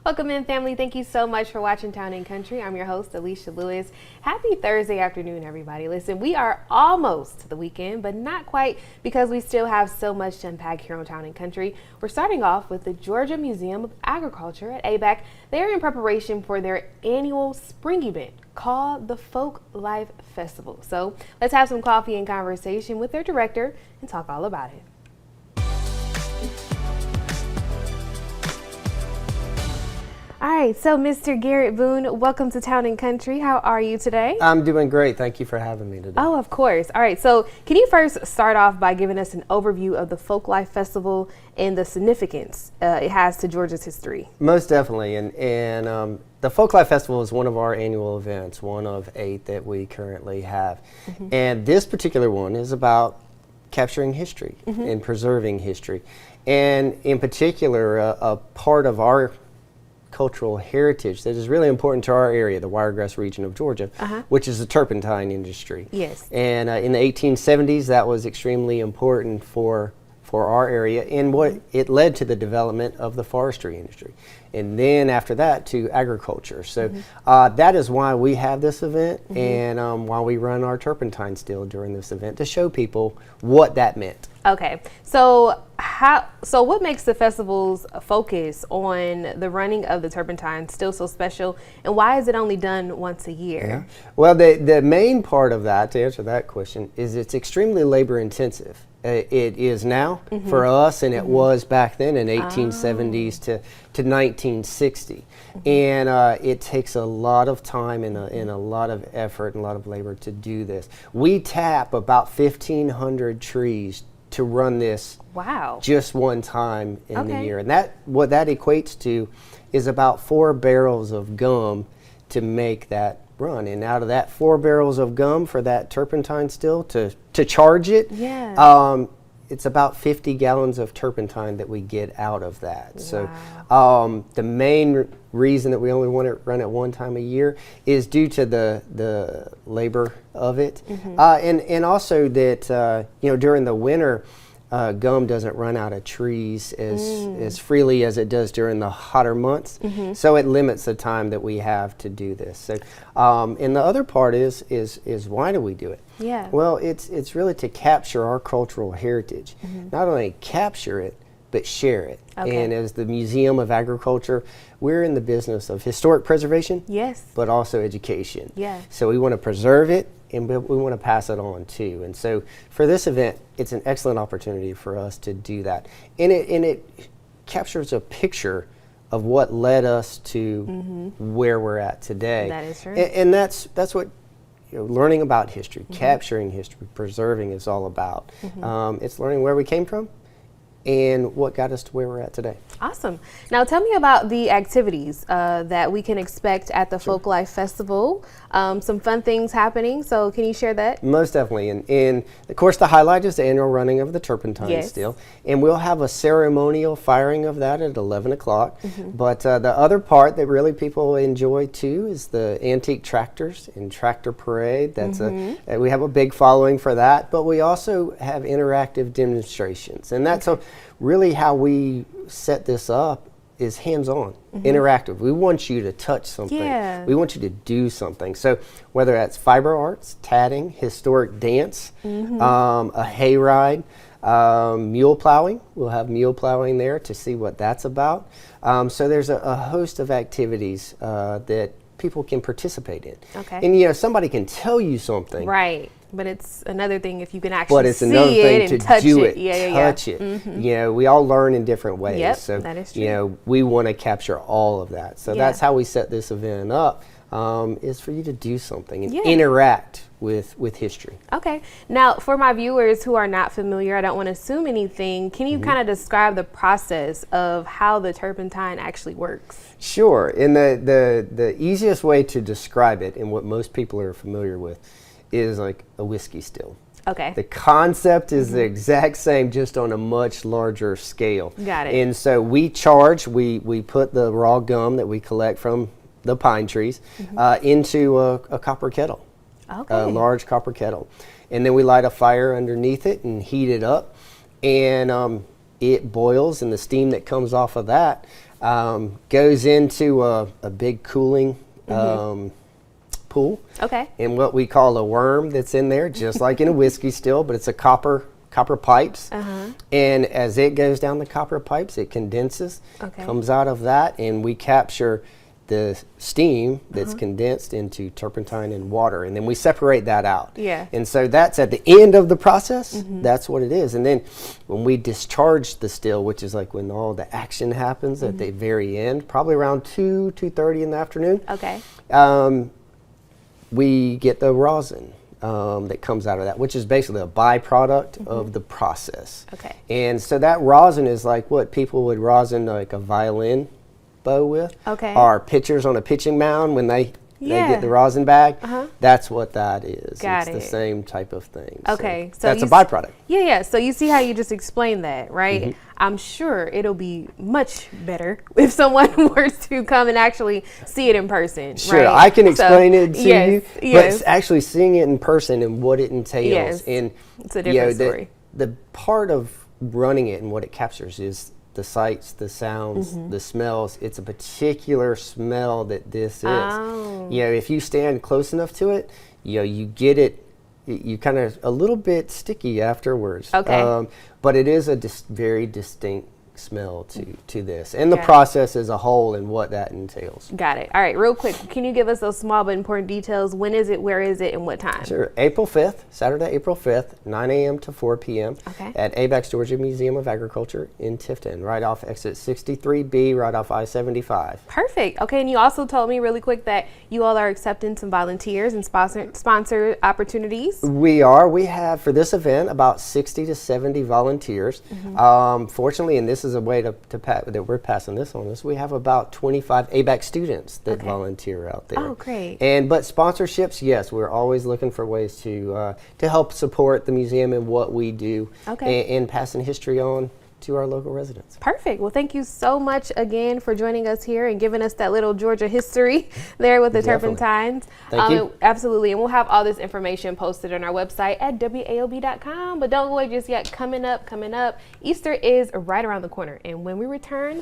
Welcome in, family. Thank you so much for watching Town and Country. I'm your host, Alicia Lewis. Happy Thursday afternoon, everybody. Listen, we are almost to the weekend, but not quite, because we still have so much to unpack here on Town and Country. We're starting off with the Georgia Museum of Agriculture at ABAC. They're in preparation for their annual spring event called the Folklife Festival. So let's have some coffee and conversation with their director and talk all about it. All right, so Mr. Garrett Boone, welcome to Town and Country. How are you today? I'm doing great. Thank you for having me today. Oh, of course. All right, so can you first start off by giving us an overview of the Folklife Festival and the significance it has to Georgia's history? Most definitely, and the Folklife Festival is one of our annual events, one of 8 that we currently have. And this particular one is about capturing history and preserving history. And in particular, a part of our cultural heritage that is really important to our area, the Wiregrass region of Georgia, which is the turpentine industry. Yes. And in the 1870s, that was extremely important for our area, and what it led to the development of the forestry industry, and then after that to agriculture. So that is why we have this event, and why we run our turpentine still during this event, to show people what that meant. Okay, so what makes the festival's focus on the running of the turpentine still so special, and why is it only done once a year? Well, the main part of that, to answer that question, is it's extremely labor intensive. It is now for us, and it was back then in 1870s to 1960. And it takes a lot of time and a lot of effort and a lot of labor to do this. We tap about 1,500 trees to run this just one time in the year. And what that equates to is about 4 barrels of gum to make that run. And out of that 4 barrels of gum for that turpentine still to charge it, it's about 50 gallons of turpentine that we get out of that. So the main reason that we only want to run it one time a year is due to the labor of it, and also that during the winter, gum doesn't run out of trees as freely as it does during the hotter months. So it limits the time that we have to do this. So, and the other part is why do we do it? Well, it's really to capture our cultural heritage. Not only capture it, but share it. And as the Museum of Agriculture, we're in the business of historic preservation, but also education. So we want to preserve it, and we want to pass it on too. And so for this event, it's an excellent opportunity for us to do that. And it captures a picture of what led us to where we're at today. That is true. And that's what learning about history, capturing history, preserving is all about. It's learning where we came from and what got us to where we're at today. Awesome. Now tell me about the activities that we can expect at the Folklife Festival. Some fun things happening, so can you share that? Most definitely. And of course the highlight is the annual running of the turpentine still. And we'll have a ceremonial firing of that at 11 o'clock. But the other part that really people enjoy too is the antique tractors and tractor parade. That's we have a big following for that, but we also have interactive demonstrations. And that's really how we set this up, is hands-on, interactive. We want you to touch something. We want you to do something. So whether that's fiber arts, tatting, historic dance, a hayride, mule plowing. We'll have mule plowing there to see what that's about. So there's a host of activities that people can participate in. And somebody can tell you something. Right. But it's another thing if you can actually see it and touch it. Touch it. We all learn in different ways. So that is true. We want to capture all of that. So that's how we set this event up, is for you to do something and interact with history. Okay. Now, for my viewers who are not familiar, I don't want to assume anything. Can you kind of describe the process of how the turpentine actually works? Sure. And the easiest way to describe it, and what most people are familiar with, is like a whiskey still. The concept is the exact same, just on a much larger scale. Got it. And so we charge, we put the raw gum that we collect from the pine trees into a copper kettle, a large copper kettle. And then we light a fire underneath it and heat it up. And it boils, and the steam that comes off of that goes into a big cooling pool. Okay. And what we call a worm that's in there, just like in a whiskey still, but it's a copper pipes. And as it goes down the copper pipes, it condenses, comes out of that, and we capture the steam that's condensed into turpentine and water, and then we separate that out. Yeah. And so that's at the end of the process. That's what it is. And then when we discharge the still, which is like when all the action happens at the very end, probably around 2:30 in the afternoon. Okay. We get the rosin that comes out of that, which is basically a byproduct of the process. Okay. And so that rosin is like what people would rosin like a violin bow with. Okay. Or pitchers on a pitching mound when they Yeah. get the rosin bag. That's what that is. Got it's it. the same type of thing. Okay. So that's a byproduct. Yeah. So you see how you just explained that, right? I'm sure it'll be much better if someone were to come and actually see it in person. Sure, right? I can explain it to you, yes. but it's actually seeing it in person and what it entails. Yes. And It's a different story. The part of running it and what it captures is the sights, the sounds, the smells. It's a particular smell that this is. Oh. If you stand close enough to it, you get it. You kind of a little bit sticky afterwards. Okay. But it is a very distinct smell to this, and the process as a whole and what that entails. Got it. All right, real quick, can you give us those small but important details? When is it, where is it, and what time? Sure. April 5th, Saturday, April 5th, 9 a.m. to 4 p.m. Okay. at ABAC's Georgia Museum of Agriculture in Tifton, right off exit 63B, right off I-75. Perfect. Okay, and you also told me really quick that you all are accepting some volunteers and sponsor opportunities. We are. We have, for this event, about 60 to 70 volunteers. Fortunately, and this is a way that we're passing this on us, we have about 25 ABAC students that volunteer out there. Oh, great. But sponsorships, yes, we're always looking for ways to help support the museum and what we do, and passing history on to our local residents. Perfect. Well, thank you so much again for joining us here and giving us that little Georgia history there with the turpentines. Thank you. Absolutely. And we'll have all this information posted on our website at waob.com. But don't go away just yet. Coming up, Easter is right around the corner. And when we return,